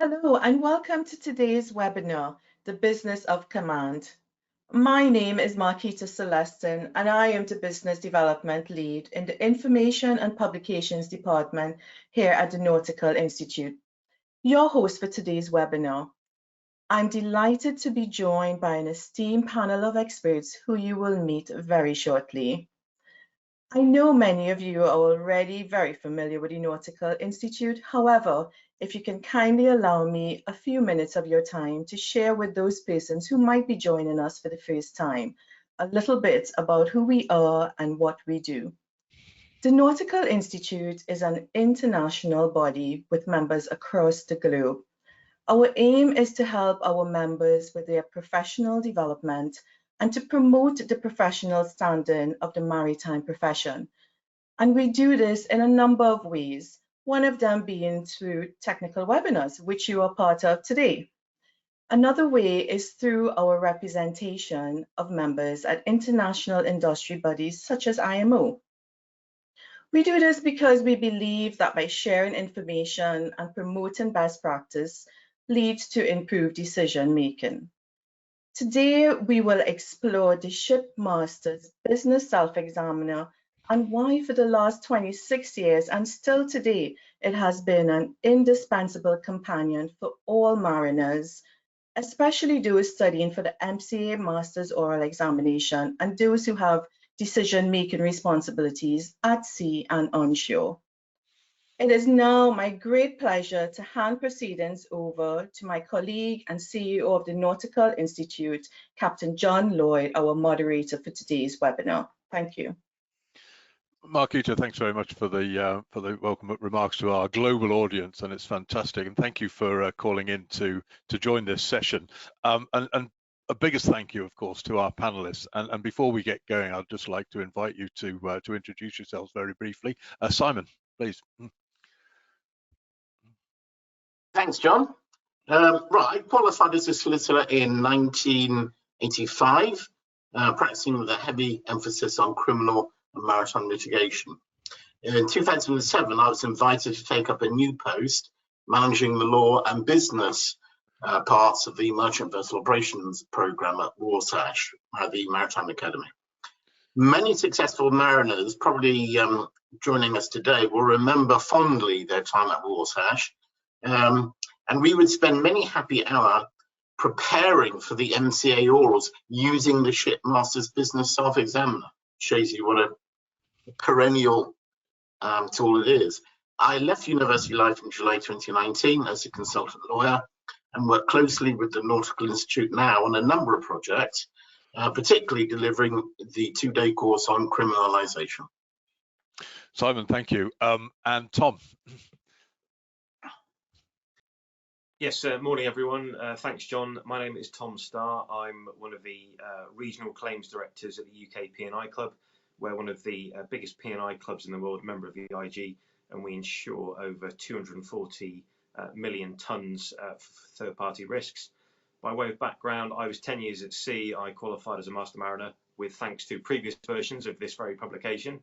Hello and welcome to today's webinar, The Business of Command. My name is Marquita Celestin and I am the Business Development Lead in the Information and Publications Department here at the Nautical Institute, your host for today's webinar. I'm delighted to be joined by an esteemed panel of experts who you will meet very shortly. I know many of you are already very familiar with the Nautical Institute. However, if you can kindly allow me a few minutes of your time to share with those persons who might be joining us for the first time, a little bit about who we are and what we do. The Nautical Institute is an international body with members across the globe. Our aim is to help our members with their professional development and to promote the professional standing of the maritime profession. And we do this in a number of ways, one of them being through technical webinars, which you are part of today. Another way is through our representation of members at international industry bodies such as IMO. We do this because we believe that by sharing information and promoting best practice leads to improved decision making. Today, we will explore the Shipmaster's Business Self-Examiner and why for the last 26 years and still today, it has been an indispensable companion for all mariners, especially those studying for the MCA Master's Oral Examination and those who have decision-making responsibilities at sea and onshore. It is now my great pleasure to hand proceedings over to my colleague and CEO of the Nautical Institute, Captain John Lloyd, our moderator for today's webinar. Thank you. Marquita, thanks very much for the welcome remarks to our global audience, and it's fantastic. And thank you for calling in to join this session. And a biggest thank you, of course, to our panelists. And before we get going, I'd just like to invite you to introduce yourselves very briefly. Simon, please. Thanks, John. Right, I qualified as a solicitor in 1985, practicing with a heavy emphasis on criminal and maritime litigation. In 2007, I was invited to take up a new post, managing the law and business parts of the Merchant Vessel Operations Programme at Warsash, the Maritime Academy. Many successful mariners probably joining us today will remember fondly their time at Warsash. And we would spend many happy hours preparing for the MCA orals using the Shipmaster's Business Self-Examiner. Shows you what a perennial tool it is. I left university life in July 2019 as a consultant lawyer and work closely with the Nautical Institute now on a number of projects, particularly delivering the 2-day course on criminalisation. Simon, thank you. And Tom. Yes, morning everyone. Thanks, John. My name is Tom Starr. I'm one of the regional claims directors at the UK P&I Club. We're one of the biggest P&I clubs in the world, member of the IG, and we insure over 240 million tonnes for third-party risks. By way of background, I was 10 years at sea. I qualified as a Master Mariner with thanks to previous versions of this very publication.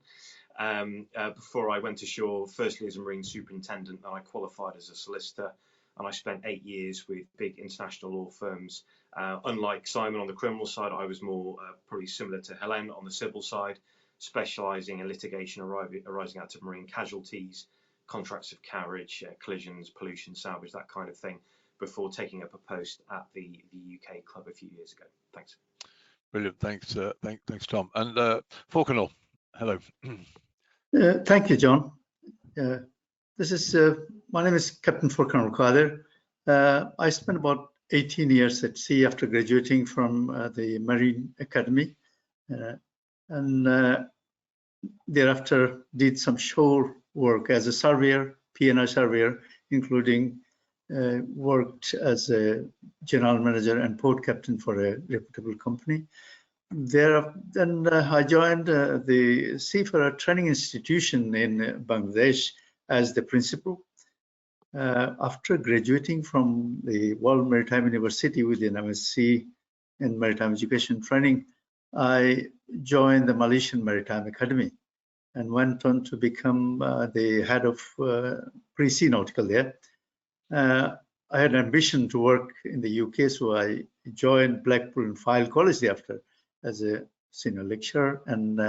Before I went ashore, firstly as a Marine Superintendent, then I qualified as a solicitor. And I spent 8 years with big international law firms. Unlike Simon on the criminal side, I was more probably similar to Helene on the civil side, specialising in litigation arising out of marine casualties, contracts of carriage, collisions, pollution, salvage, that kind of thing, before taking up a post at the UK club a few years ago. Thanks. Brilliant. Thanks, thanks, Tom. And Forkanul, hello. Thank you, John. This is my name is Captain Forkanul Quader. I spent about 18 years at sea after graduating from the Marine Academy, and thereafter did some shore work as a surveyor, P&I surveyor, including worked as a general manager and port captain for a reputable company. Then I joined the Seafarer Training Institution in Bangladesh as the principal. After graduating from the World Maritime University with an MSc in Maritime Education Training, I joined the Malaysian Maritime Academy and went on to become the head of pre-sea nautical there. I had an ambition to work in the UK, so I joined Blackpool and Fylde College thereafter as a senior lecturer and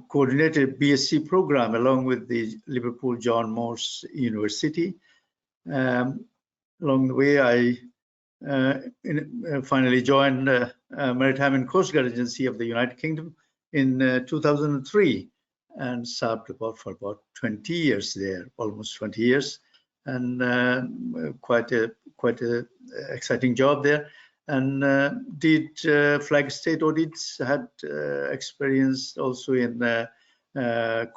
coordinated a BSc program along with the Liverpool John Moores University. Along the way, I finally joined Maritime and Coast Guard Agency of the United Kingdom in 2003 and served for about 20 years there, almost 20 years, and quite a exciting job there. And did flag state audits, had experience also in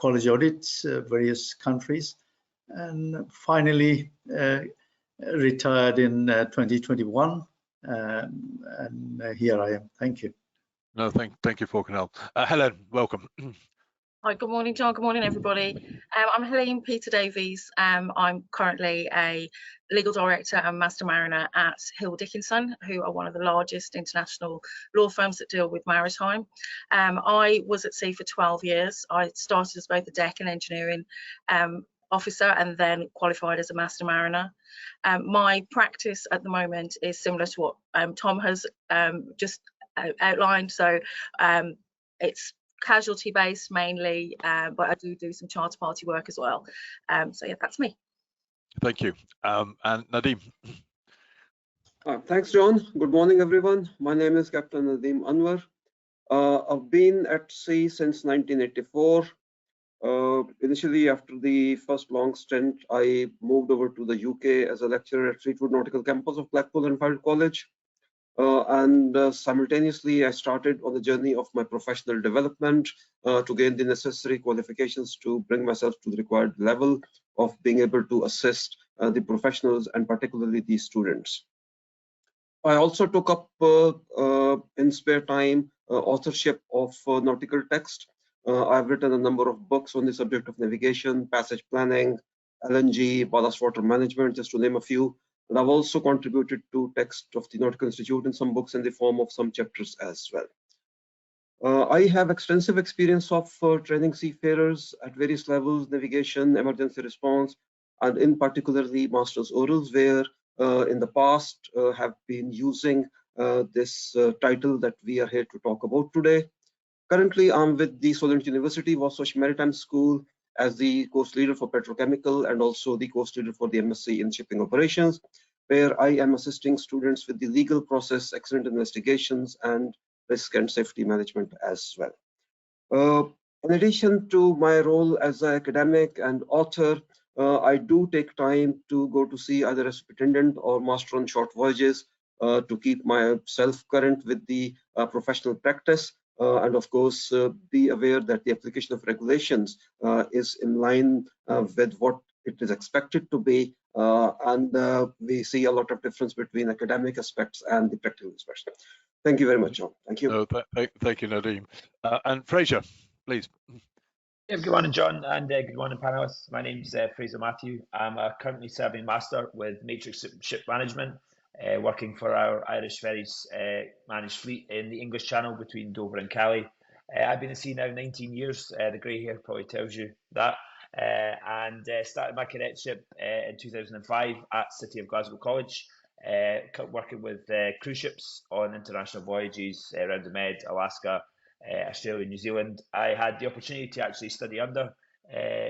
college audits, various countries, and finally retired in 2021, and here I am. Thank you. No, thank you, Forkanul. Helene, welcome. Hi, good morning, John. Good morning, everybody. I'm Helene Peter Davies. I'm currently a legal director and master mariner at Hill Dickinson, who are one of the largest international law firms that deal with maritime. I was at sea for 12 years. I started as both a deck and engineering officer and then qualified as a master mariner. My practice at the moment is similar to what Tom has just outlined. So it's casualty based mainly, but I do some charter party work as well. So yeah, that's me. Thank you. And Nadeem. Thanks, John. Good morning, everyone. My name is Captain Nadeem Anwar. I've been at sea since 1984. Initially, after the first long stint, I moved over to the UK as a lecturer at Fleetwood Nautical campus of Blackpool and Fylde College. And simultaneously, I started on the journey of my professional development to gain the necessary qualifications to bring myself to the required level of being able to assist the professionals and particularly the students. I also took up in spare time authorship of nautical text. I've written a number of books on the subject of navigation, passage planning, LNG, ballast water management, just to name a few. And I've also contributed to text of the Nautical Institute in some books in the form of some chapters as well. I have extensive experience of training seafarers at various levels, navigation, emergency response, and in particularly Master's Orals, where in the past have been using this title that we are here to talk about today. Currently, I'm with the Solent University Warsash Maritime School as the course leader for petrochemical and also the course leader for the MSc in shipping operations, where I am assisting students with the legal process, accident investigations, and risk and safety management as well. In addition to my role as an academic and author, I do take time to go to sea either as superintendent or master on short voyages to keep myself current with the professional practice. And of course, be aware that the application of regulations is in line with what it is expected to be. And we see a lot of difference between academic aspects and the practical aspects. Thank you very much, John. Thank you. Thank you, Nadeem. And Fraser, please. Yeah, good morning, John, and good morning, panelists. My name's Fraser Matthew. I'm a currently serving master with Matrix Ship Management, working for our Irish Ferries managed fleet in the English Channel between Dover and Calais. I've been at sea now 19 years. The grey hair probably tells you that. And started my cadetship in 2005 at City of Glasgow College, working with cruise ships on international voyages around the Med, Alaska, Australia, New Zealand. I had the opportunity to actually study under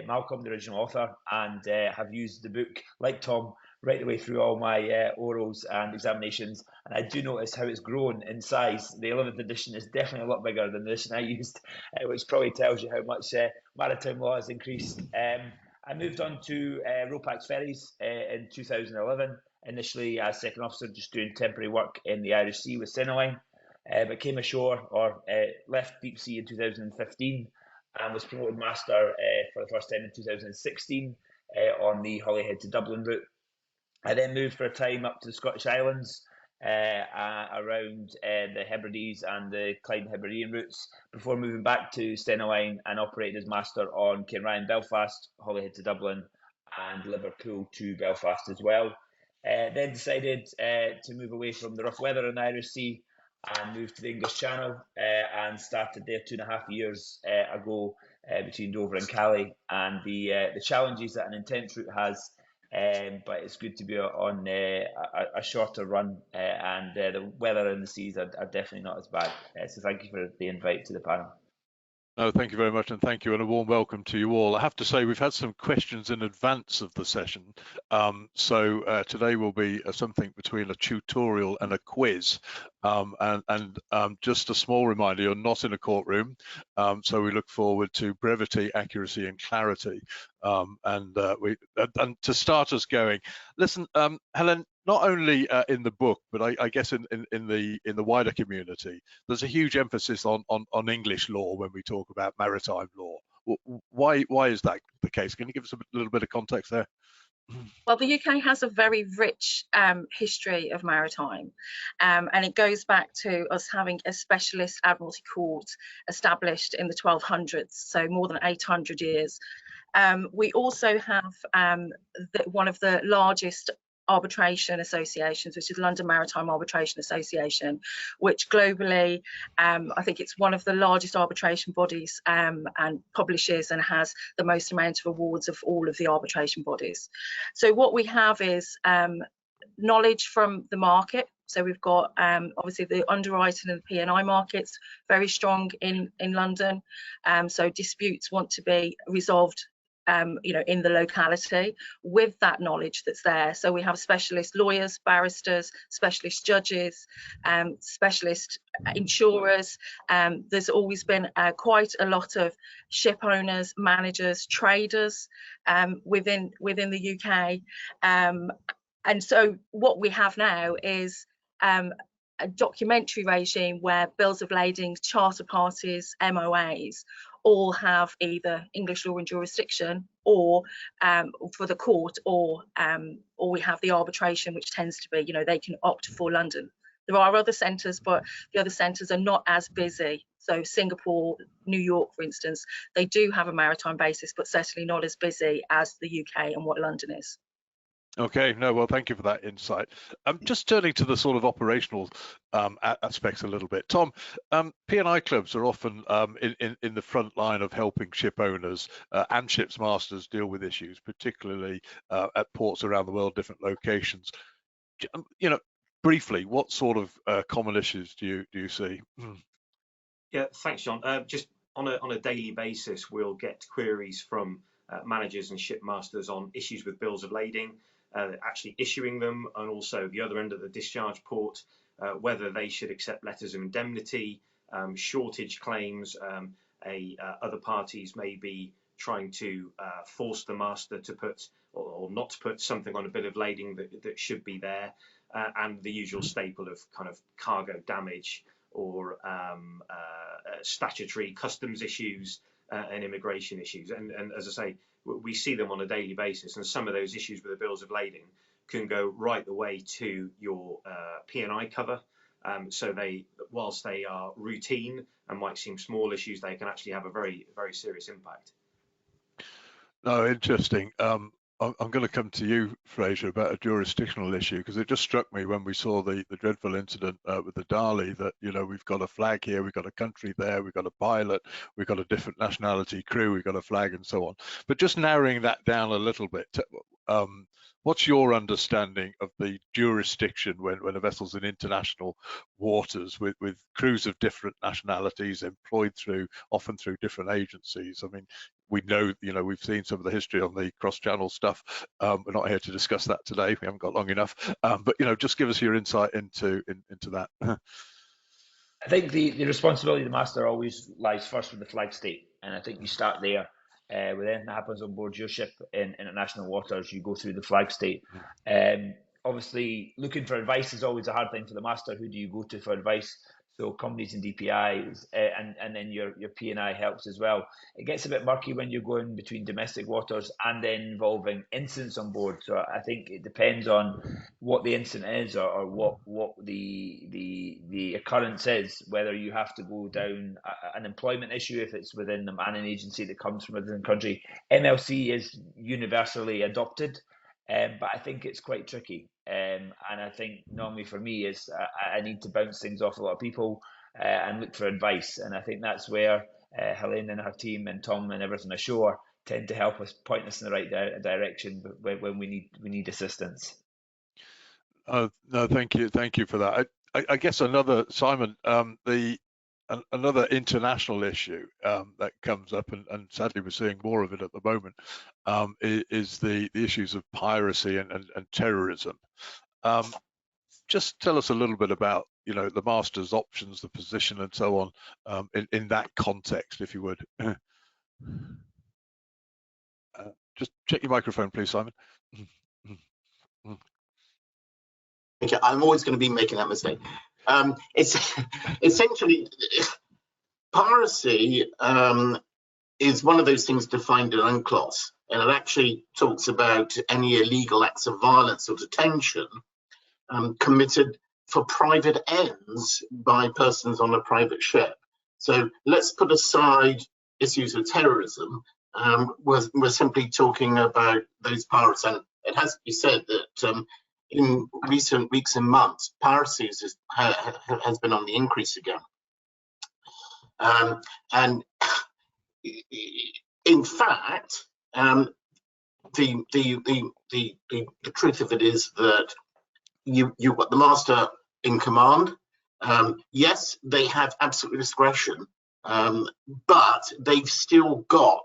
Malcolm, the original author, and have used the book, like Tom, right the way through all my orals and examinations. And I do notice how it's grown in size. The 11th edition is definitely a lot bigger than the edition I used, which probably tells you how much maritime law has increased. I moved on to RoPax Ferries in 2011, initially as second officer, just doing temporary work in the Irish Sea with Centreline, but came ashore or left deep sea in 2015 and was promoted master for the first time in 2016 on the Holyhead to Dublin route. I then moved for a time up to the Scottish Islands around the Hebrides and the Clyde and Hebridean routes before moving back to Centreline and operated as master on Cairnryan, Belfast, Holyhead to Dublin, and Liverpool to Belfast as well. Then decided to move away from the rough weather in the Irish Sea and moved to the English Channel and started there 2.5 years ago between Dover and Calais. And the challenges that an intense route has but it's good to be on a shorter run, and the weather and the seas are definitely not as bad. So thank you for the invite to the panel. No, thank you very much, and thank you, and a warm welcome to you all. I have to say we've had some questions in advance of the session, so today will be something between a tutorial and a quiz, and just a small reminder, you're not in a courtroom, so we look forward to brevity, accuracy, and clarity. And to start us going, listen, Helen, not only in the book, but I guess in the wider community, there's a huge emphasis on English law when we talk about maritime law. Why is that the case? Can you give us a little bit of context there? Well, the UK has a very rich history of maritime, and it goes back to us having a specialist admiralty court established in the 1200s, so more than 800 years. We also have one of the largest arbitration associations, which is London Maritime Arbitration Association, which globally, I think it's one of the largest arbitration bodies and publishes and has the most amount of awards of all of the arbitration bodies. So what we have is knowledge from the market. So we've got obviously the underwriting and the P&I markets very strong in London. So disputes want to be resolved in the locality with that knowledge that's there. So we have specialist lawyers, barristers, specialist judges, specialist insurers. There's always been quite a lot of ship owners, managers, traders within the UK. And so what we have now is a documentary regime where bills of lading, charter parties, MOAs all have either English law and jurisdiction, or for the court, or we have the arbitration, which tends to be, they can opt for London. There are other centres, but the other centres are not as busy. So Singapore, New York, for instance, they do have a maritime basis, but certainly not as busy as the UK and what London is. Okay, no, well, thank you for that insight. Just turning to the sort of operational aspects a little bit. Tom, P&I clubs are often in the front line of helping ship owners and ships masters deal with issues, particularly at ports around the world, different locations. Briefly, what sort of common issues do you see? Yeah, thanks, John. Just on a daily basis, we'll get queries from managers and shipmasters on issues with bills of lading, actually issuing them, and also the other end of the discharge port, whether they should accept letters of indemnity, shortage claims. Other parties may be trying to force the master to put or not to put something on a bill of lading that should be there, and the usual staple of kind of cargo damage or statutory customs issues and immigration issues. And as I say, we see them on a daily basis, and some of those issues with the bills of lading can go right the way to your P&I cover. So whilst they are routine and might seem small issues, they can actually have a very, very serious impact. Oh, interesting. I'm going to come to you, Fraser, about a jurisdictional issue, because it just struck me when we saw the dreadful incident with the Dali that, we've got a flag here, we've got a country there, we've got a pilot, we've got a different nationality crew, we've got a flag and so on. But just narrowing that down a little bit, what's your understanding of the jurisdiction when a vessel's in international waters with crews of different nationalities employed often through different agencies? I mean, we know, we've seen some of the history on the cross-channel stuff. We're not here to discuss that today. We haven't got long enough. But just give us your insight into that. I think the responsibility of the master always lies first with the flag state, and I think you start there. When anything happens on board your ship in international waters, you go through the flag state. Obviously, looking for advice is always a hard thing for the master. Who do you go to for advice? So companies and DPIs, and then your P&I helps as well. It gets a bit murky when you're going between domestic waters and then involving incidents on board. So I think it depends on what the incident is or what the occurrence is, whether you have to go down an employment issue if it's within the manning agency that comes from within the country. MLC is universally adopted. But I think it's quite tricky, and I think normally for me is I need to bounce things off a lot of people and look for advice, and I think that's where Helene and her team and Tom and everything ashore tend to help us, point us in the right direction when we need assistance. No, thank you for that. I guess another, Simon, another international issue that comes up, and sadly we're seeing more of it at the moment, is the issues of piracy and terrorism. Just tell us a little bit about, the master's options, the position, and so on, in that context, if you would. Just check your microphone, please, Simon. Okay, I'm always going to be making that mistake. It's essentially, piracy is one of those things defined in UNCLOS, and it actually talks about any illegal acts of violence or detention committed for private ends by persons on a private ship. So let's put aside issues of terrorism. We're simply talking about those pirates, and it has to be said that in recent weeks and months, piracy has been on the increase again. And in fact, the truth of it is that you've got the master in command. Yes, they have absolute discretion, but they've still got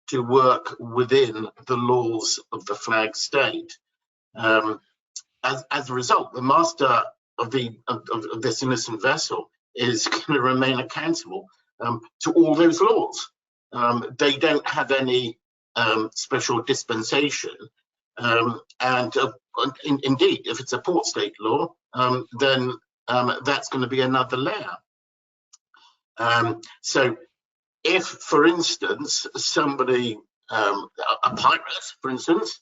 to work within the laws of the flag state. As a result, the master of this innocent vessel is going to remain accountable to all those laws. They don't have any special dispensation, and indeed, if it's a port state law, then that's going to be another layer. So if, for instance, somebody, a pirate, for instance,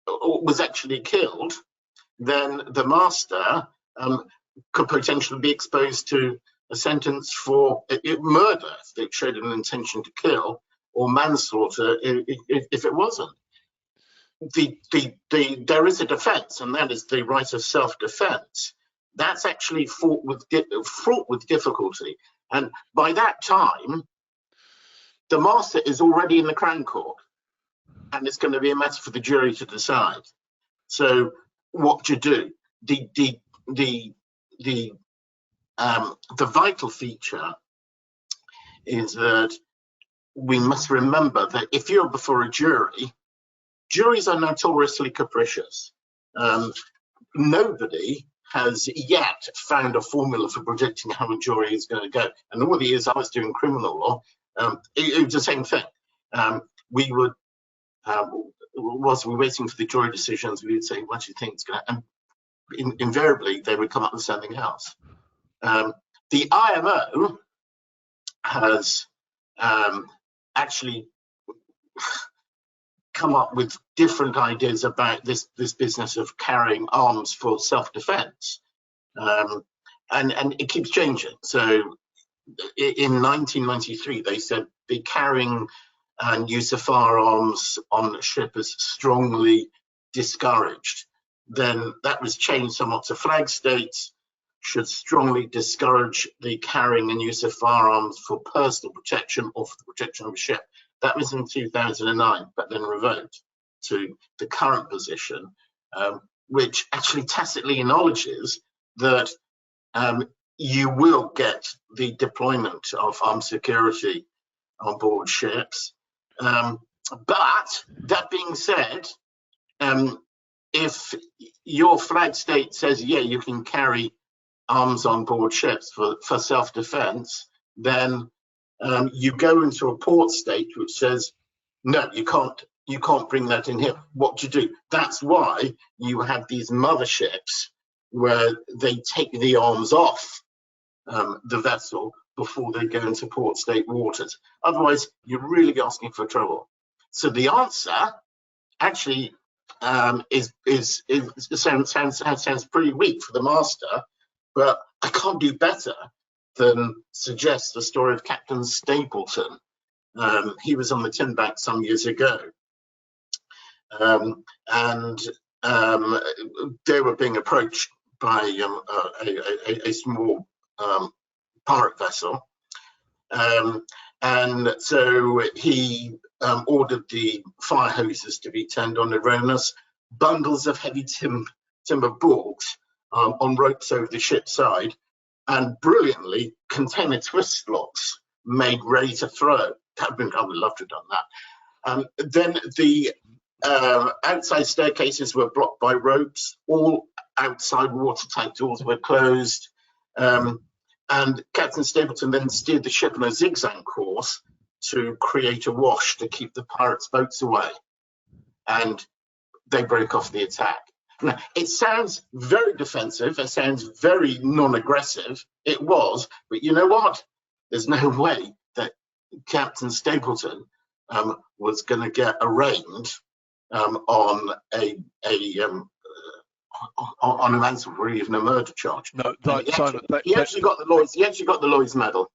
was actually killed, then the master could potentially be exposed to a sentence for murder if they showed an intention to kill, or manslaughter if it wasn't. There is a defence, and that is the right of self-defence. That's actually fraught with difficulty, and by that time, the master is already in the Crown Court, and it's going to be a matter for the jury to decide. So, what to do? The vital feature is that we must remember that if you're before a jury, juries are notoriously capricious. Nobody has yet found a formula for predicting how a jury is going to go. And all the years I was doing criminal law, it was the same thing. We would, whilst we were waiting for the jury decisions, we would say, what do you think is going to, and invariably they would come up with something else. The IMO has actually come up with different ideas about this business of carrying arms for self-defense, and it keeps changing. So in 1993 they said the carrying and use of firearms on a ship is strongly discouraged. Then that was changed somewhat to flag states should strongly discourage the carrying and use of firearms for personal protection or for the protection of a ship. That was in 2009, but then revoked to the current position, which actually tacitly acknowledges that you will get the deployment of armed security on board ships. But that being said, if your flag state says, yeah, you can carry arms on board ships for self-defense, then you go into a port state which says, no, you can't bring that in here. What do you do? That's why you have these motherships where they take the arms off the vessel before they go into port state waters. Otherwise, you're really asking for trouble. So the answer actually sounds pretty weak for the master, but I can't do better than suggest the story of Captain Stapleton. He was on the tin bank some years ago, and they were being approached by a small pirate vessel, and And so he ordered the fire hoses to be turned on erroneous, bundles of heavy timber boards on ropes over the ship's side, and brilliantly container twist locks made ready to throw. I would love to have done that. Then the outside staircases were blocked by ropes. All outside watertight doors were closed. And Captain Stapleton then steered the ship on a zigzag course to create a wash to keep the pirates' boats away. And they broke off the attack. Now, it sounds very defensive. It sounds very non-aggressive. It was, but you know what? There's no way that Captain Stapleton was going to get arraigned on an ransom or even a murder charge. No, he actually got the Lloyd's medal.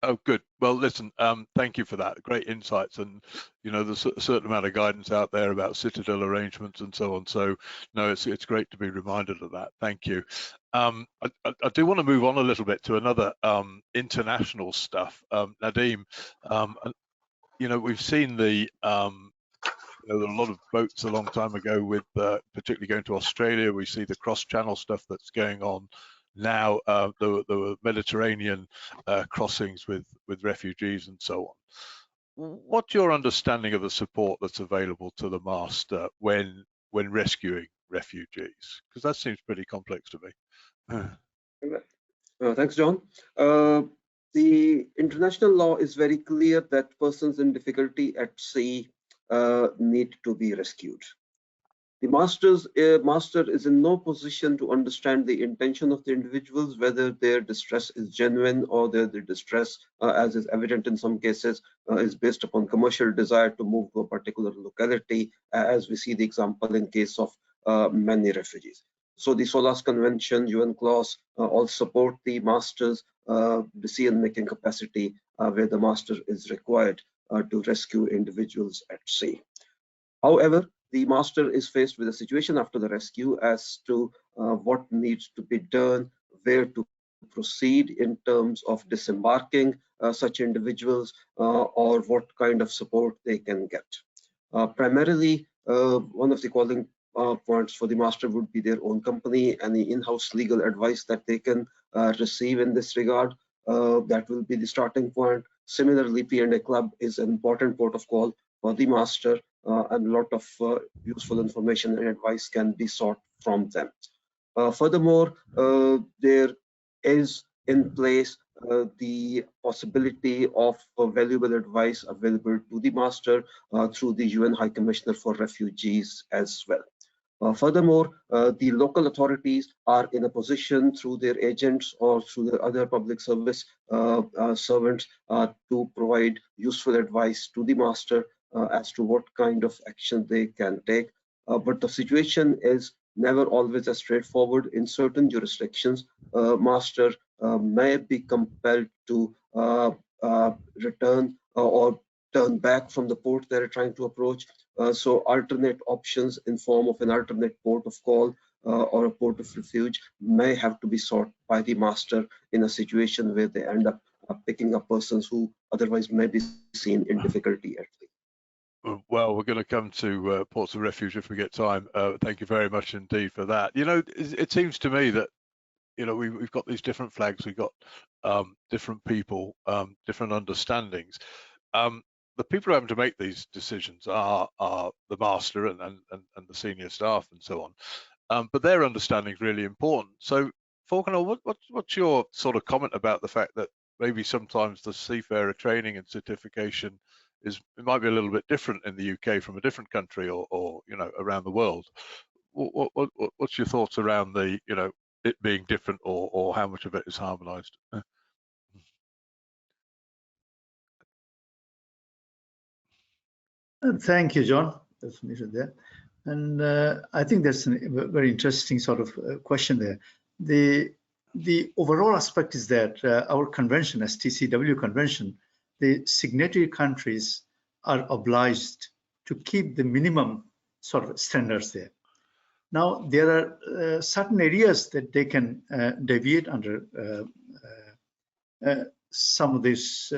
Oh, good. Well, listen, thank you for that. Great insights, and you know, there's a certain amount of guidance out there about citadel arrangements and so on. So, no, it's great to be reminded of that. Thank you. I do want to move on a little bit to another international stuff. Nadeem, you know, we've seen the you know, a lot of boats a long time ago with particularly going to Australia. We see the cross-channel stuff that's going on now, the Mediterranean crossings with refugees and so on. What's your understanding of the support that's available to the master when rescuing refugees? Because that seems pretty complex to me. Thanks, John. The international law is very clear that persons in difficulty at sea need to be rescued. The master is in no position to understand the intention of the individuals, whether their distress is genuine or their distress, as is evident in some cases, is based upon commercial desire to move to a particular locality, as we see the example in case of many refugees. So the SOLAS Convention, UN clause, all support the master's decision-making capacity where the master is required to rescue individuals at sea. However, the master is faced with a situation after the rescue as to what needs to be done, where to proceed in terms of disembarking such individuals, or what kind of support they can get. Primarily, one of the calling points for the master would be their own company, any in-house legal advice that they can receive in this regard. That will be the starting point. Similarly, P&A Club is an important port of call for the master, and a lot of useful information and advice can be sought from them. Furthermore, there is in place the possibility of valuable advice available to the master through the UN High Commissioner for Refugees as well. Furthermore, the local authorities are in a position through their agents or through the other public service servants to provide useful advice to the master as to what kind of action they can take. But the situation is never always as straightforward. In certain jurisdictions, master may be compelled to return or turn back from the port they're trying to approach. So alternate options in form of an alternate port of call or a port of refuge may have to be sought by the master in a situation where they end up picking up persons who otherwise may be seen in difficulty at sea. Well, we're going to come to ports of refuge if we get time. Thank you very much indeed for that. You know, it seems to me that, you know, we've got these different flags, we've got different people, different understandings. The people who are having to make these decisions are the master and the senior staff and so on. But their understanding is really important. So, Forkanul, what's your sort of comment about the fact that maybe sometimes the seafarer training and certification it might be a little bit different in the UK from a different country or you know, around the world? What's your thoughts around the, you know, it being different or how much of it is harmonized? Thank you, John. That's mentioned there. And I think that's a very interesting sort of question there. The overall aspect is that our convention, STCW convention, the signatory countries are obliged to keep the minimum sort of standards there. Now, there are certain areas that they can deviate under some of these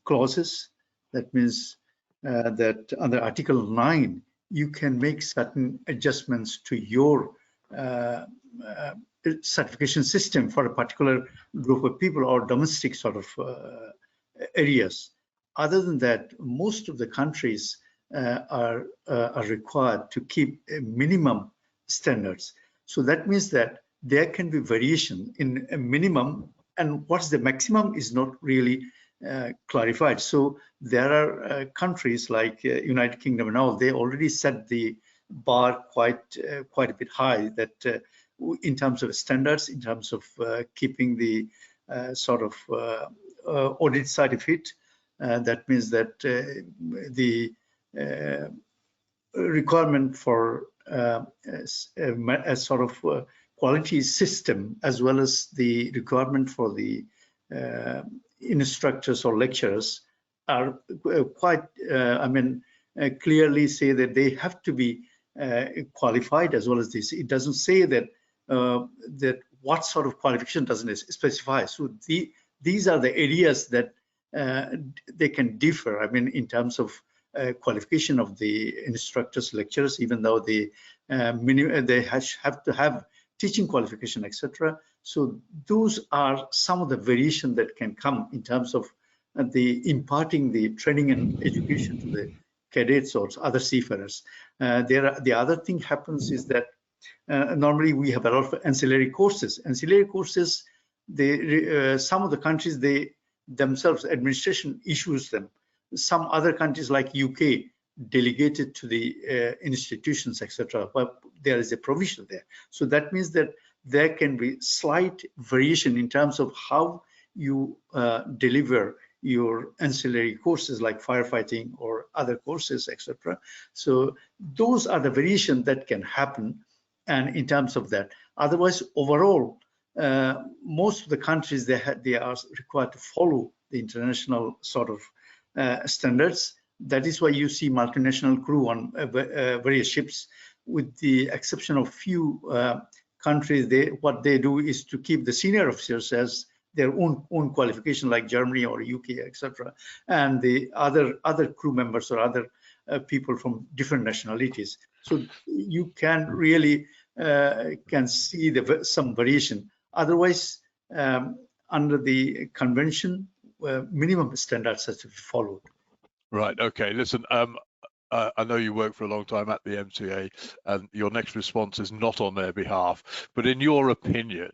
clauses. That means that under Article 9, you can make certain adjustments to your certification system for a particular group of people or domestic sort of areas. Other than that, most of the countries are required to keep a minimum standards. So that means that there can be variation in a minimum, and what's the maximum is not really clarified. So there are countries like United Kingdom and all, they already set the bar quite a bit high, that in terms of standards, in terms of keeping the sort of audit certificate. That means that the requirement for a sort of quality system, as well as the requirement for the instructors or lecturers, are quite, clearly say that they have to be qualified as well as this. It doesn't say that that what sort of qualification doesn't specify. So these are the areas that they can differ. I mean, in terms of qualification of the instructors, lecturers, even though they have to have teaching qualification, etc. So those are some of the variation that can come in terms of the imparting the training and education to the cadets or other seafarers. The other thing happens is that normally we have a lot of ancillary courses. Ancillary courses, some of the countries, they themselves, administration issues them. Some other countries like UK delegated to the institutions, etc. But there is a provision there. So that means that there can be slight variation in terms of how you deliver your ancillary courses like firefighting or other courses, etc. So those are the variation that can happen. And in terms of that, otherwise, overall, most of the countries, they are required to follow the international sort of standards. That is why you see multinational crew on various ships, with the exception of few countries. What they do is to keep the senior officers as their own qualification, like Germany or UK, etc., and the other crew members or other people from different nationalities. So you can really can see some variation. Otherwise, under the convention, minimum standards have to be followed. Right. Okay. Listen. I know you work for a long time at the MCA, and your next response is not on their behalf. But in your opinion,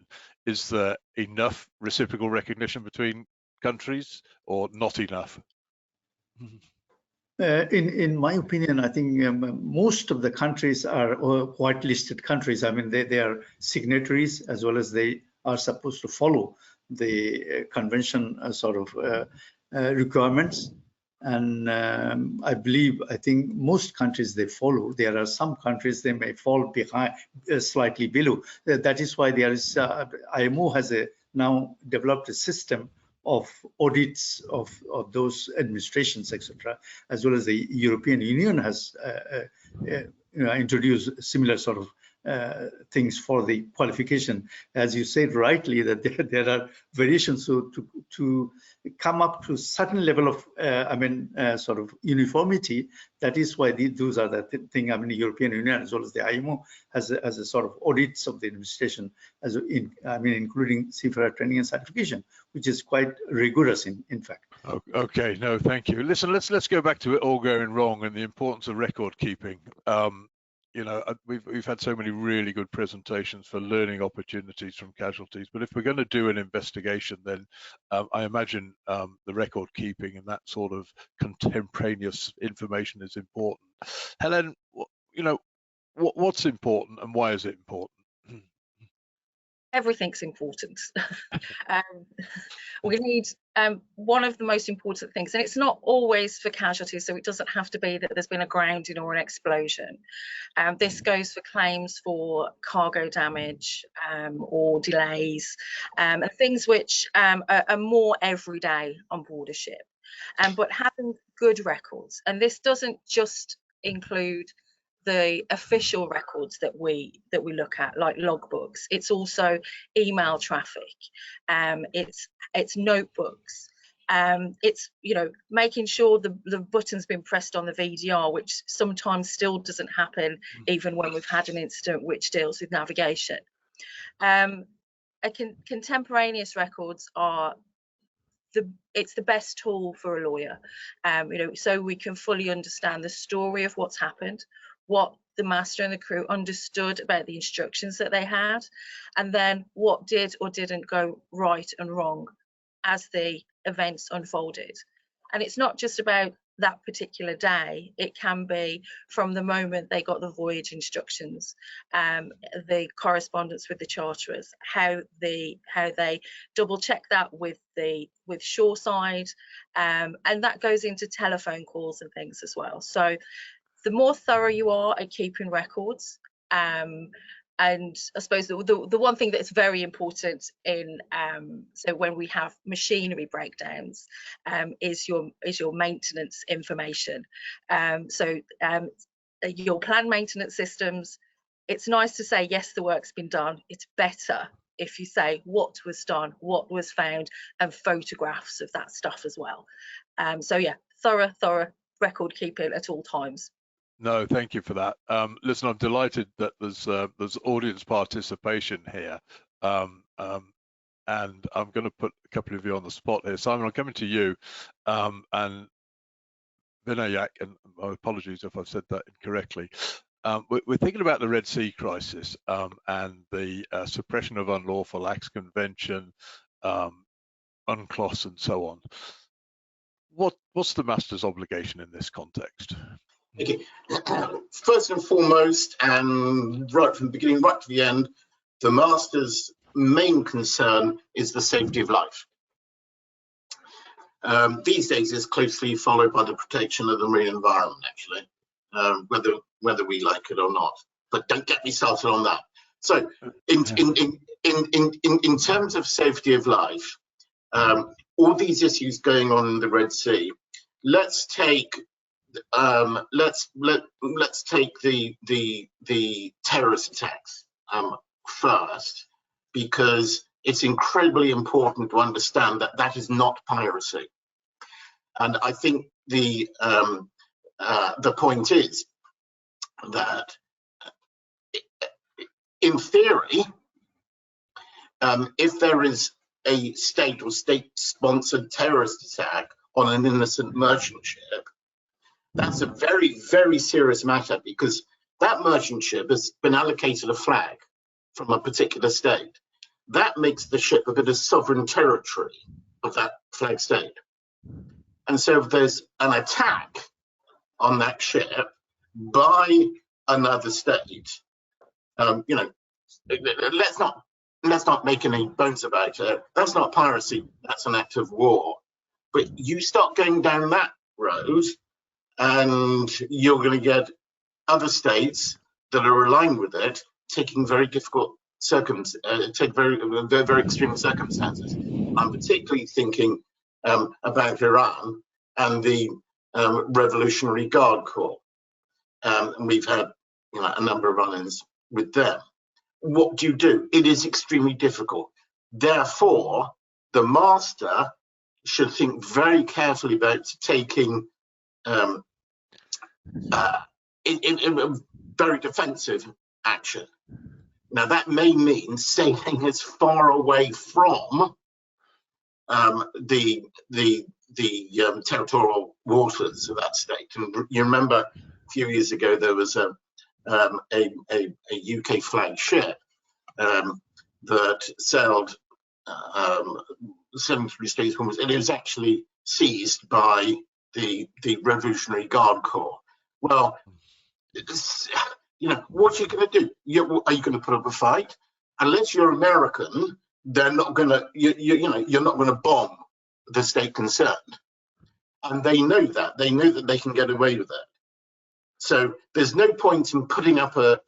is there enough reciprocal recognition between countries, or not enough? In my opinion, I think most of the countries are whitelisted countries. I mean, they are signatories, as well as they are supposed to follow the convention sort of requirements. And I think most countries, they follow. There are some countries, they may fall behind, slightly below. That is why there is IMO has now developed a system of audits of those administrations, etc., as well as the European Union has introduced similar sort of things for the qualification. As you said rightly, that there are variations. So to come up to certain level of sort of uniformity, that is why those are the thing. I mean, the European Union as well as the IMO has a sort of audits of the administration, including seafarer training and certification, which is quite rigorous in fact. Okay, no, thank you. Listen, let's go back to it all going wrong and the importance of record keeping. You know, we've had so many really good presentations for learning opportunities from casualties, but if we're going to do an investigation, then I imagine the record keeping and that sort of contemporaneous information is important. Helene, you know, what's important and why is it important? Everything's important. We need one of the most important things, and it's not always for casualties, so it doesn't have to be that there's been a grounding or an explosion. This goes for claims for cargo damage or delays, and things which are more everyday on board a ship. But having good records, and this doesn't just include the official records that we look at, like logbooks. It's also email traffic, it's notebooks, It's, you know, making sure the button's been pressed on the VDR, which sometimes still doesn't happen even when we've had an incident which deals with navigation. Contemporaneous records are it's the best tool for a lawyer, you know, so we can fully understand the story of what's happened, what the master and the crew understood about the instructions that they had, and then what did or didn't go right and wrong as the events unfolded. And it's not just about that particular day, it can be from the moment they got the voyage instructions, the correspondence with the charterers, how they double check that with shoreside, and that goes into telephone calls and things as well. So the more thorough you are at keeping records, and I suppose the one thing that's very important in so when we have machinery breakdowns is your maintenance information. Your planned maintenance systems, it's nice to say yes, the work's been done. It's better if you say what was done, what was found, and photographs of that stuff as well. So yeah, thorough record keeping at all times. No, thank you for that. Listen, I'm delighted that there's audience participation here, and I'm going to put a couple of you on the spot here. Simon, I'm coming to you, and Vinayak, and my apologies if I've said that incorrectly. We're thinking about the Red Sea crisis and the suppression of unlawful acts convention, UNCLOS, and so on. What's the master's obligation in this context? Okay. First and foremost, and right from the beginning, right to the end, the master's main concern is the safety of life. These days, it's closely followed by the protection of the marine environment, actually, whether we like it or not. But don't get me started on that. So, in terms of safety of life, all these issues going on in the Red Sea, let's take the terrorist attacks first, because it's incredibly important to understand that that is not piracy. And I think the point is that in theory, if there is a state or state-sponsored terrorist attack on an innocent merchant ship, that's a very, very serious matter, because that merchant ship has been allocated a flag from a particular state. That makes the ship a bit of sovereign territory of that flag state. And so if there's an attack on that ship by another state, you know, let's not make any bones about it. That's not piracy, that's an act of war. But you start going down that road, and you're going to get other states that are aligned with it taking very difficult very extreme circumstances. I'm particularly thinking about Iran and the Revolutionary Guard Corps, and we've had, you know, a number of run-ins with them. What do you do? It is extremely difficult. Therefore, the master should think very carefully about taking very defensive action. Now, that may mean sailing as far away from the territorial waters of that state. And you remember a few years ago there was a UK flagged ship that sailed 73 states. It was actually seized by the Revolutionary Guard Corps. Well, you know, what are you going to do? Are you going to put up a fight? Unless you're American, they're not going to. You're not going to bomb the state concerned, and they know that. They know that they can get away with it. So there's no point in putting up a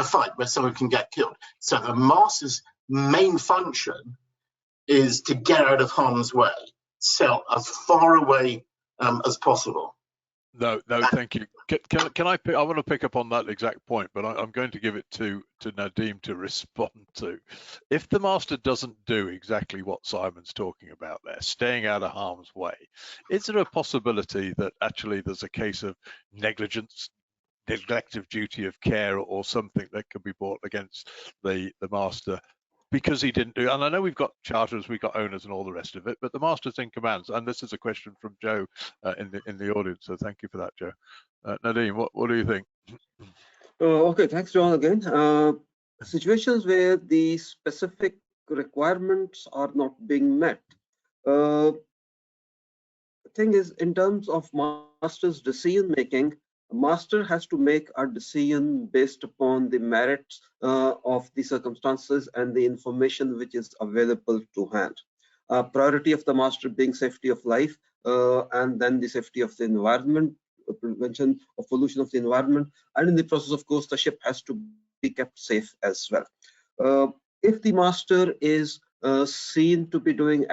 fight where someone can get killed. So the master's main function is to get out of harm's way, sail as far away as possible. No, thank you. Can I want to pick up on that exact point, but I'm going to give it to Nadeem to respond to. If the master doesn't do exactly what Simon's talking about there, staying out of harm's way, is there a possibility that actually there's a case of negligence, neglective duty of care, or something that could be brought against the master because he didn't do? And I know we've got charters, we've got owners and all the rest of it, but the master's in command. And this is a question from Joe in the audience, so thank you for that, Joe. Nadeem, what do you think? Okay, thanks, John, again. Situations where the specific requirements are not being met. The thing is, in terms of master's decision making, a master has to make a decision based upon the merits of the circumstances and the information which is available to hand. Priority of the master being safety of life, and then the safety of the environment, prevention of pollution of the environment, and in the process, of course, the ship has to be kept safe as well. If the master is seen to be doing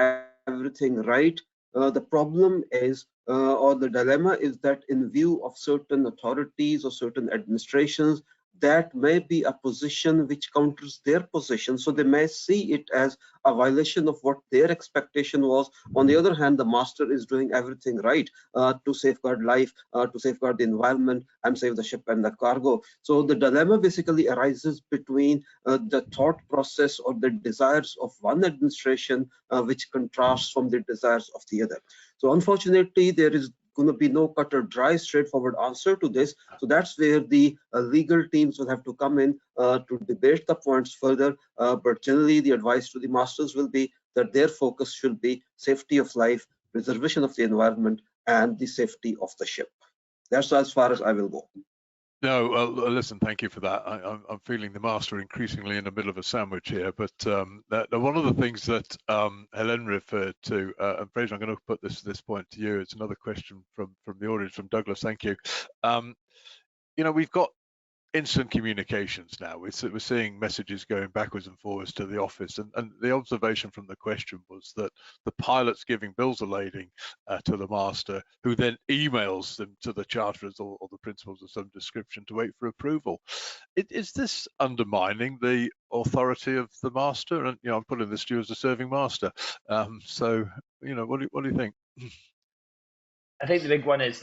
everything right, the problem is, or the dilemma is, that in view of certain authorities or certain administrations, that may be a position which counters their position, so they may see it as a violation of what their expectation was. On the other hand, the master is doing everything right to safeguard life, to safeguard the environment, and save the ship and the cargo. So the dilemma basically arises between the thought process or the desires of one administration, which contrasts from the desires of the other. So unfortunately, there is going to be no cut or dry straightforward answer to this. So that's where the legal teams will have to come in to debate the points further. But generally, the advice to the masters will be that their focus should be safety of life, preservation of the environment, and the safety of the ship. That's as far as I will go. No, listen, thank you for that. I'm feeling the master increasingly in the middle of a sandwich here, but one of the things that Helene referred to, and Frase, I'm going to put this point to you. It's another question from the audience, from Douglas. Thank you. You know, we've got instant communications now. We're seeing messages going backwards and forwards to the office, and the observation from the question was that the pilot's giving bills of lading to the master, who then emails them to the charterers or the principals of some description to wait for approval. Is this undermining the authority of the master? And I'm putting the stew as a serving master. So what do you think? I think the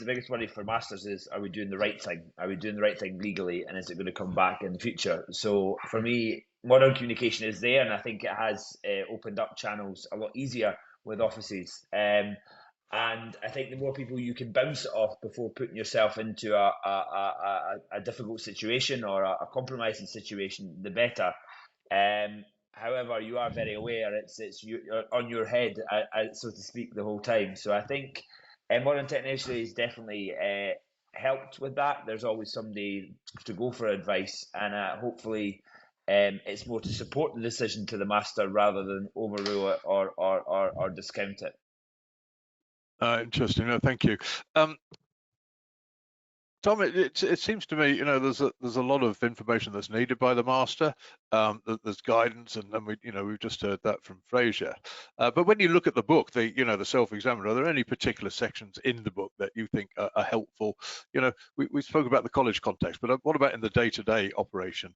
biggest worry for masters is, are we doing the right thing? Are we doing the right thing legally, and is it going to come back in the future? So for me, modern communication is there, and I think it has opened up channels a lot easier with offices. And I think the more people you can bounce it off before putting yourself into a difficult situation or a compromising situation, the better. However, you are very aware it's on your head, so to speak, the whole time. So I think modern technology has definitely helped with that. There's always somebody to go for advice, and hopefully it's more to support the decision to the master rather than overrule it or discount it. Interesting. No, thank you. Tom, it seems to me, there's a lot of information that's needed by the master. There's guidance, and we've just heard that from Fraser. But when you look at the book, the self-examiner, are there any particular sections in the book that you think are helpful? We spoke about the college context, but what about in the day-to-day operation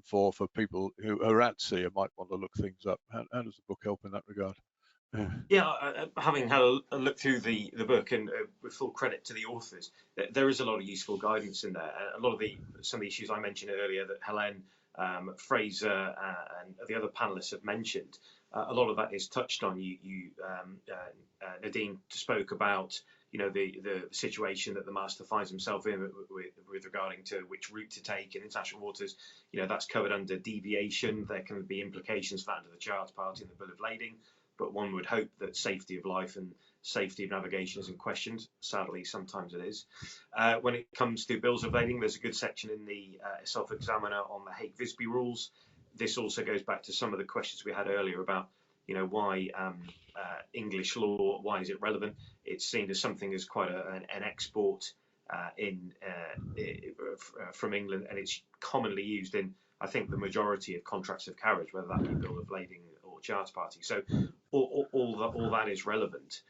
for people who are at sea and might want to look things up? How does the book help in that regard? Yeah, having had a look through the book, and with full credit to the authors, there is a lot of useful guidance in there. A lot of some of the issues I mentioned earlier that Helene, Fraser, and the other panelists have mentioned, a lot of that is touched on. Nadeem spoke about the situation that the master finds himself in with regarding to which route to take in international waters. That's covered under deviation. There can be implications for that under the charter party and the bill of lading. But one would hope that safety of life and safety of navigation isn't questioned. Sadly, sometimes it is. When it comes to bills of lading, there's a good section in the self-examiner on the Hague-Visby rules. This also goes back to some of the questions we had earlier about, why English law, why is it relevant? It's seen as something as quite an export from England, and it's commonly used in, I think, the majority of contracts of carriage, whether that be bill of lading or charter party. So all that is relevant.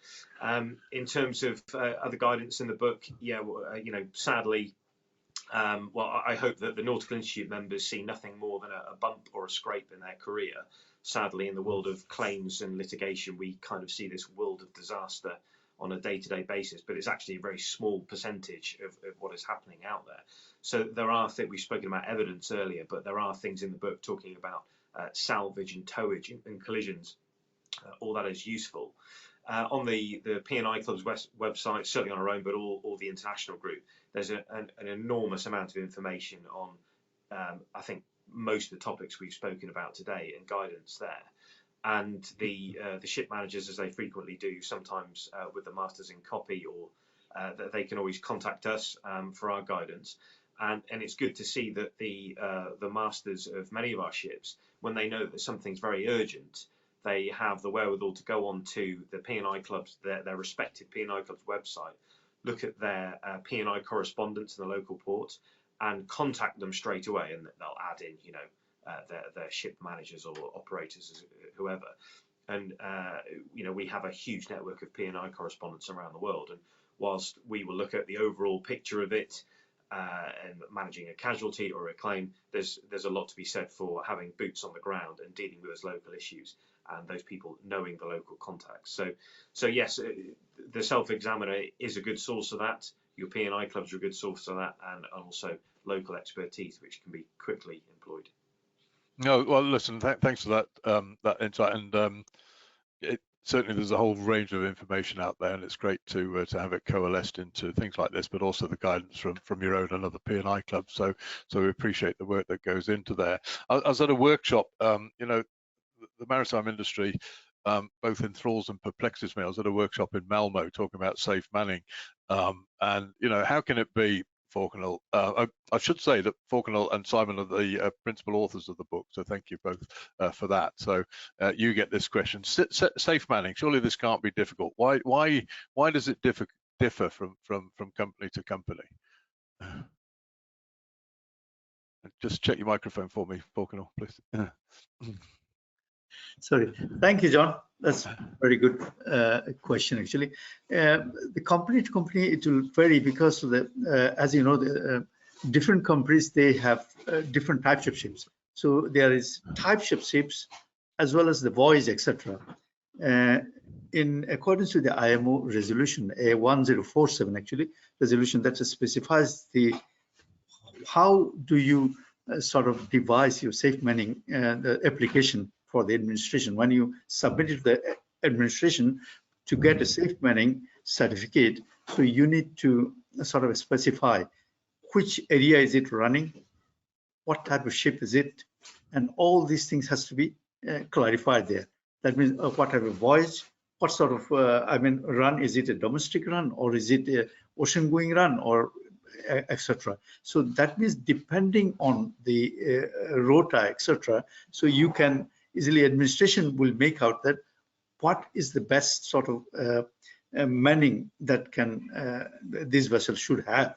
In terms of other guidance in the book, sadly, well, I hope that the Nautical Institute members see nothing more than a bump or a scrape in their career. Sadly, in the world of claims and litigation, we kind of see this world of disaster on a day-to-day basis, but it's actually a very small percentage of what is happening out there. So there are things, we've spoken about evidence earlier, but there are things in the book talking about salvage and towage and collisions. All that is useful. On the P&I Club's website, certainly on our own, but all the international group, there's an enormous amount of information on, I think, most of the topics we've spoken about today, and guidance there. And the ship managers, as they frequently do, sometimes with the masters in copy, or that they can always contact us for our guidance. And it's good to see that the masters of many of our ships, when they know that something's very urgent, they have the wherewithal to go on to the P&I clubs, their respective P&I clubs website, look at their P&I correspondents in the local ports, and contact them straight away, and they'll add in, you know, their ship managers or operators, whoever. And you know, we have a huge network of P&I correspondents around the world, and whilst we will look at the overall picture of it and managing a casualty or a claim, there's a lot to be said for having boots on the ground and dealing with those local issues, and those people knowing the local contacts. So yes, the self-examiner is a good source of that. Your P&I clubs are a good source of that, and also local expertise, which can be quickly employed. No, well, listen, thanks for that that insight, and certainly there's a whole range of information out there, and it's great to have it coalesced into things like this, but also the guidance from your own and other P&I clubs. So we appreciate the work that goes into there. I was at a workshop, you know, the maritime industry both enthralls and perplexes me. I was at a workshop in Malmo talking about safe manning, and you know, how can it be, Forkanul? I should say that Forkanul and Simon are the principal authors of the book, so thank you both for that. So you get this question: safe manning. Surely this can't be difficult. Why does it differ from company to company? Just check your microphone for me, Forkanul, please. Sorry, thank you, John. That's a very good question, actually. The company to company, it will vary because of the, as you know, the different companies, they have different types of ships. So there is types of ships as well as the voyage, etc. In accordance with the IMO resolution A1047, actually, resolution that specifies the how do you sort of devise your safe manning the application for the administration. When you submit it to the administration to get a safe manning certificate, so you need to sort of specify which area is it running, what type of ship is it, and all these things has to be clarified there. That means what type of voyage, what sort of run, is it a domestic run or is it a ocean going run, or etc. So that means depending on the rota, etc. So you can easily, administration will make out that what is the best sort of manning that can this vessel should have.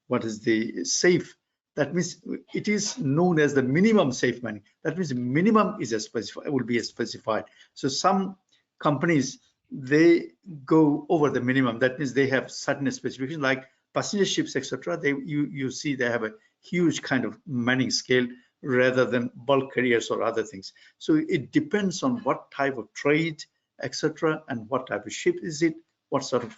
What is the safe? That means it is known as the minimum safe manning. That means the minimum is will be specified. So some companies, they go over the minimum. That means they have certain specifications, like passenger ships, etc. You see they have a huge kind of manning scale rather than bulk carriers or other things. So it depends on what type of trade, etc., and what type of ship is it, what sort of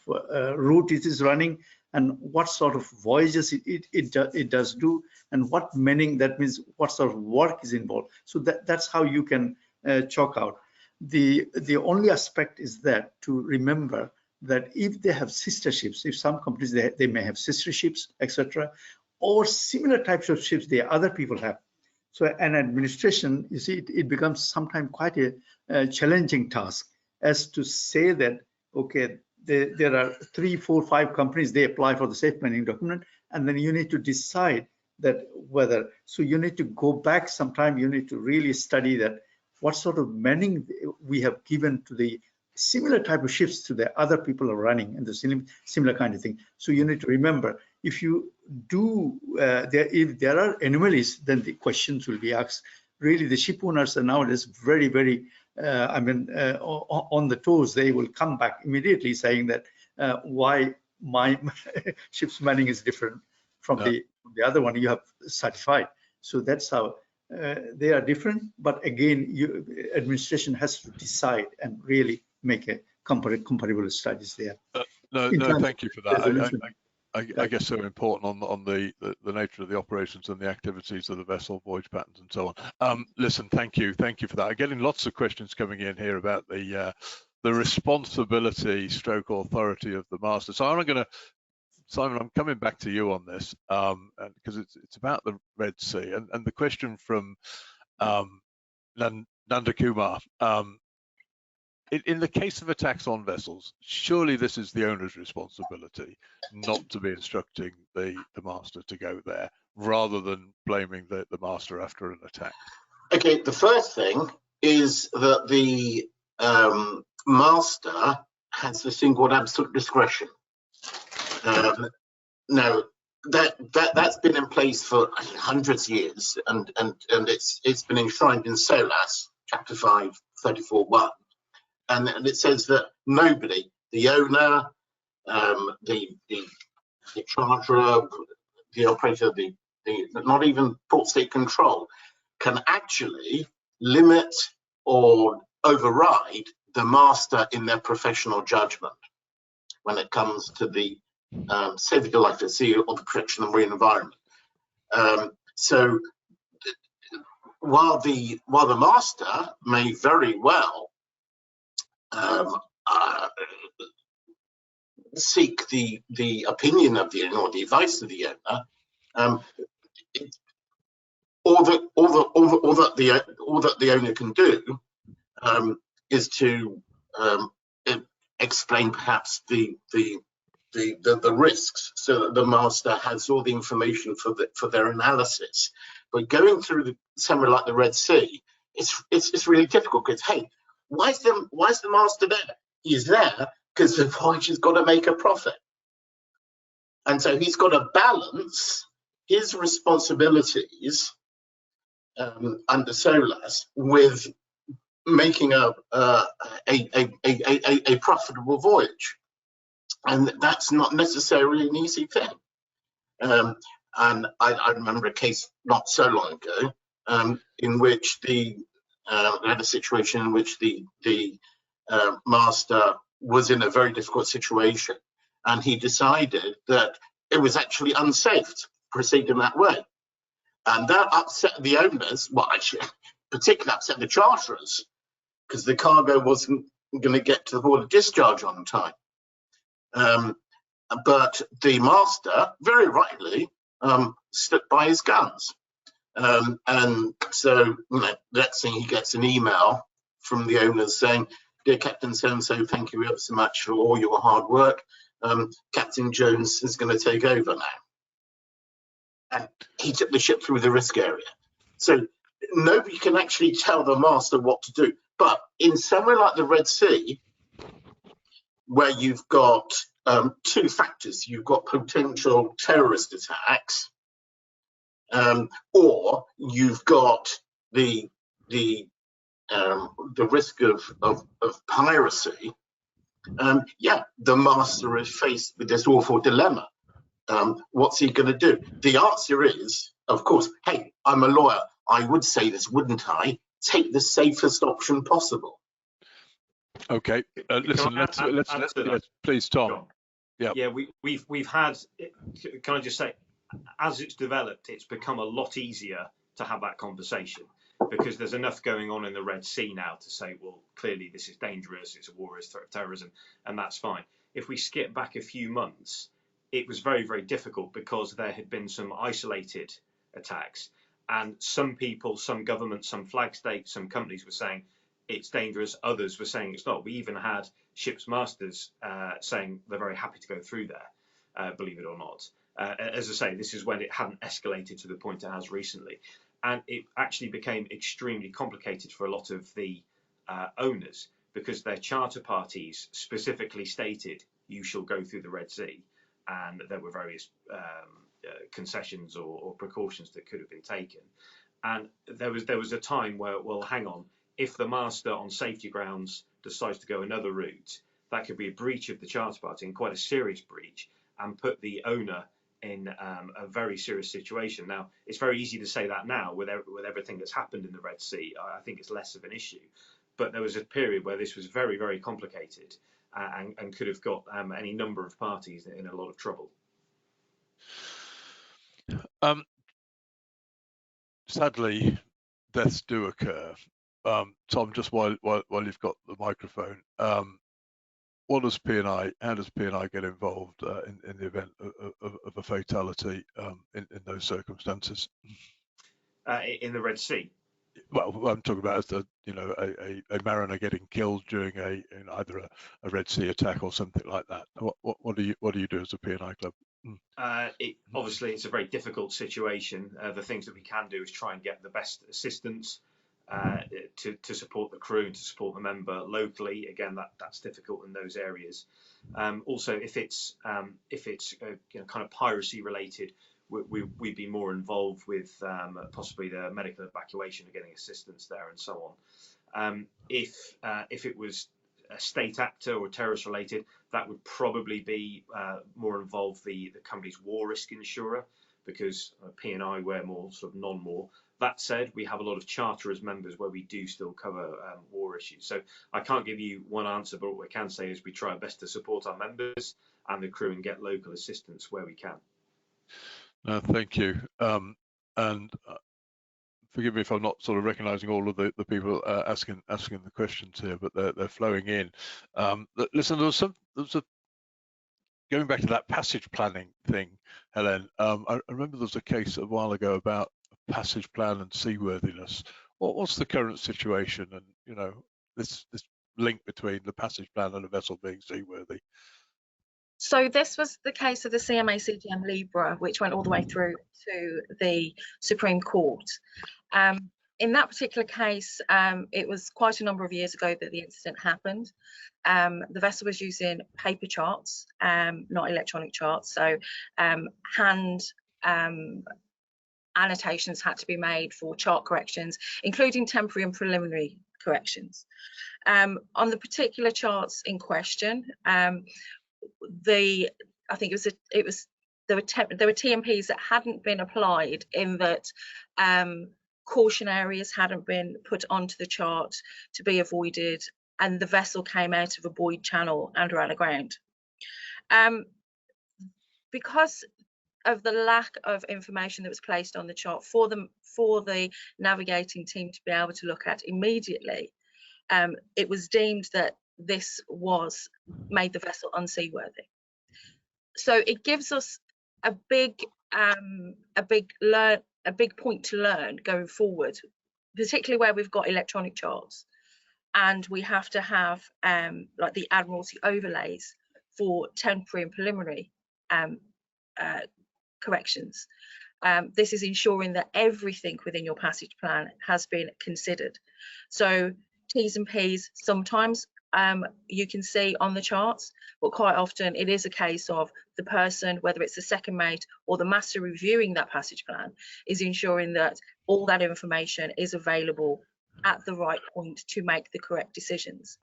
route it is running, and what sort of voyages it does do, and what manning, that means what sort of work is involved. So that's how you can chalk out. The only aspect is that to remember that if they have sister ships, if some companies they may have sister ships, etc., or similar types of ships the other people have. So an administration, you see, it becomes sometimes quite a challenging task as to say that, okay, there are 3, 4, 5 companies, they apply for the safe manning document, and then you need to decide that whether, so you need to go back sometime, you need to really study that what sort of manning we have given to the similar type of ships to the other people are running, and the similar kind of thing. So you need to remember, if you do, if there are anomalies, then the questions will be asked. Really, the ship owners are nowadays very, very, on the toes. They will come back immediately saying that why my ship's manning is different from the other one you have certified. So that's how they are different. But again, administration has to decide and really make a comparable studies there. No, thank you for that. I guess so important on the nature of the operations and the activities of the vessel, voyage patterns, and so on. Listen, thank you for that. I'm getting lots of questions coming in here about the responsibility stroke authority of the master. So I'm going to, Simon, I'm coming back to you on this because it's about the Red Sea and the question from Nanda Kumar. In the case of attacks on vessels, surely this is the owner's responsibility not to be instructing the master to go there, rather than blaming the master after an attack. Okay, the first thing is that the master has this thing called absolute discretion. Now, that's been in place for hundreds of years, and it's been enshrined in SOLAS, Chapter 5, 34.1. And it says that nobody, the owner, the charterer, the operator, not even port state control, can actually limit or override the master in their professional judgment when it comes to the safety of life at sea or the protection of the marine environment. So while the master may very well seek the opinion of the owner or the advice of the owner, all that the owner can do is to explain perhaps the risks, so that the master has all the information for their analysis. But going through somewhere like the Red Sea, it's really difficult, because hey, why is the master there? He's there because the voyage has got to make a profit, and so he's got to balance his responsibilities under SOLAS with making a profitable voyage, and that's not necessarily an easy thing. And I remember a case not so long ago in which we had a situation in which the master was in a very difficult situation, and he decided that it was actually unsafe to proceed in that way, and that upset the owners. Well, actually, particularly upset the charterers, because the cargo wasn't going to get to the port of discharge on time. But the master, very rightly, stuck by his guns. And so, the next thing, he gets an email from the owners saying, "Dear Captain so-and-so, thank you ever so much for all your hard work. Captain Jones is going to take over now." And he took the ship through the risk area. So nobody can actually tell the master what to do. But in somewhere like the Red Sea, where you've got two factors, you've got potential terrorist attacks, or you've got the risk of piracy. Yeah, the master is faced with this awful dilemma. What's he going to do? The answer is, of course, hey, I'm a lawyer. I would say this, wouldn't I? Take the safest option possible. Okay, listen. Let's please, Tom. Yeah, we've had. Can I just say, as it's developed, it's become a lot easier to have that conversation, because there's enough going on in the Red Sea now to say, well, clearly this is dangerous. It's a war, it's threat of terrorism, and that's fine. If we skip back a few months, it was very, very difficult, because there had been some isolated attacks, and some people, some governments, some flag states, some companies were saying it's dangerous. Others were saying it's not. We even had ships masters saying they're very happy to go through there, believe it or not. As I say, this is when it hadn't escalated to the point it has recently. And it actually became extremely complicated for a lot of the owners, because their charter parties specifically stated, you shall go through the Red Sea. And there were various concessions or precautions that could have been taken. And there was a time where, well, hang on, if the master on safety grounds decides to go another route, that could be a breach of the charter party, and quite a serious breach, and put the owner in a very serious situation. Now, it's very easy to say that now with everything that's happened in the Red Sea. I think it's less of an issue. But there was a period where this was very, very complicated and could have got any number of parties in a lot of trouble. Sadly, deaths do occur. Tom, just while you've got the microphone, what does P&I? How does P&I get involved in the event of a fatality in those circumstances? In the Red Sea. Well, I'm talking about as a mariner getting killed during either a Red Sea attack or something like that. What do you do as a P&I club? Obviously, it's a very difficult situation. The things that we can do is try and get the best assistance to support the crew and to support the member locally. Again, that's difficult in those areas. Also, if it's kind of piracy related, we'd be more involved with possibly the medical evacuation and getting assistance there and so on. If it was a state actor or terrorist related, that would probably be more involved the company's war risk insurer, because P&I we're more sort of non-war. That said, we have a lot of charterers members where we do still cover war issues. So I can't give you one answer, but what I can say is we try our best to support our members and the crew and get local assistance where we can. No, thank you. And forgive me if I'm not sort of recognising all of the people asking the questions here, but they're flowing in. Listen, there was going back to that passage planning thing, Helene. I remember there was a case a while ago about a passage plan and seaworthiness. What's the current situation, and this link between the passage plan and a vessel being seaworthy? So this was the case of the CMA CGM Libra, which went all the way through to the Supreme Court. In that particular case, it was quite a number of years ago that the incident happened. The vessel was using paper charts, not electronic charts, so hand annotations had to be made for chart corrections, including temporary and preliminary corrections. On the particular charts in question, I think there were TMPs that hadn't been applied, in that caution areas hadn't been put onto the chart to be avoided, and the vessel came out of a buoyed channel and ran aground. Because of the lack of information that was placed on the chart for the navigating team to be able to look at immediately, it was deemed that this made the vessel unseaworthy. So it gives us a big point to learn going forward, particularly where we've got electronic charts and we have to have like the Admiralty overlays for temporary and preliminary corrections. This is ensuring that everything within your passage plan has been considered. So T's and P's sometimes you can see on the charts, but quite often it is a case of the person, whether it's the second mate or the master reviewing that passage plan, is ensuring that all that information is available at the right point to make the correct decisions.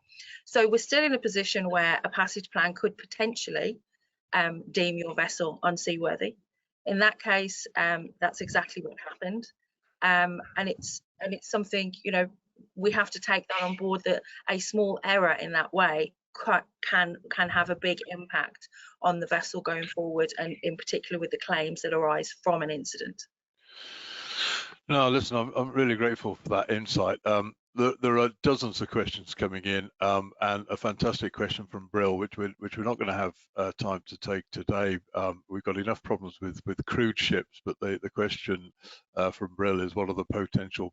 So we're still in a position where a passage plan could potentially deem your vessel unseaworthy. In that case, that's exactly what happened, and it's something, we have to take that on board, that a small error in that way can have a big impact on the vessel going forward, and in particular with the claims that arise from an incident. No, listen, I'm really grateful for that insight. There are dozens of questions coming in, and a fantastic question from Brill, which we're not going to have time to take today. We've got enough problems with crude ships, but the question from Brill is, what are the potential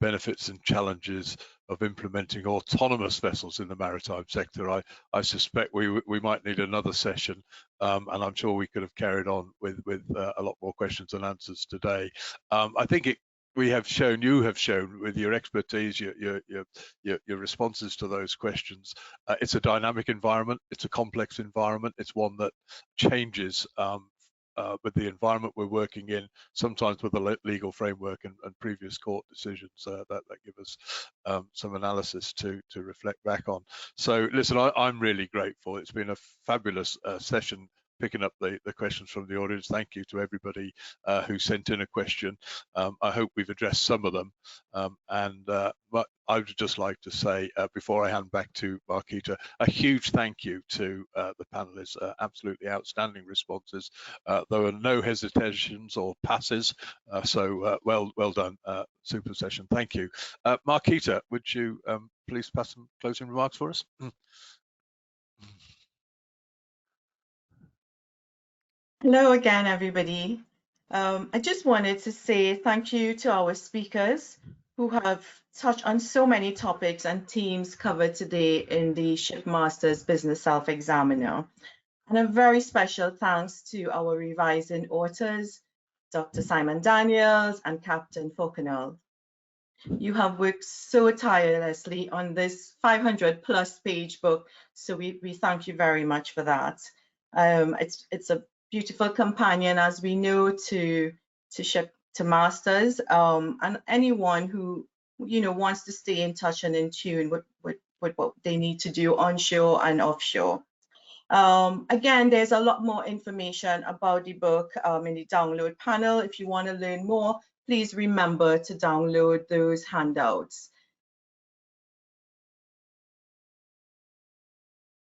benefits and challenges of implementing autonomous vessels in the maritime sector? I suspect we might need another session, and I'm sure we could have carried on with a lot more questions and answers today. I think you have shown with your expertise, your responses to those questions, it's a dynamic environment, it's a complex environment, it's one that changes with the environment we're working in, sometimes with the legal framework and previous court decisions that give us some analysis to reflect back on. So listen, I'm really grateful. It's been a fabulous session picking up the questions from the audience. Thank you to everybody who sent in a question. I hope we've addressed some of them. But I would just like to say, before I hand back to Markita, a huge thank you to the panelists. Absolutely outstanding responses. There were no hesitations or passes, so well done. Super session. Thank you. Markita, would you please pass some closing remarks for us? Hello again, everybody. I just wanted to say thank you to our speakers who have touched on so many topics and themes covered today in the Shipmaster's Business Self-Examiner. And a very special thanks to our revising authors, Dr. Simon Daniels and Captain Forkanul. You have worked so tirelessly on this 500+ page book, so we thank you very much for that. It's a beautiful companion, as we know, to ship to masters, and anyone who wants to stay in touch and in tune with what they need to do onshore and offshore. Again, there's a lot more information about the book in the download panel. If you want to learn more, please remember to download those handouts.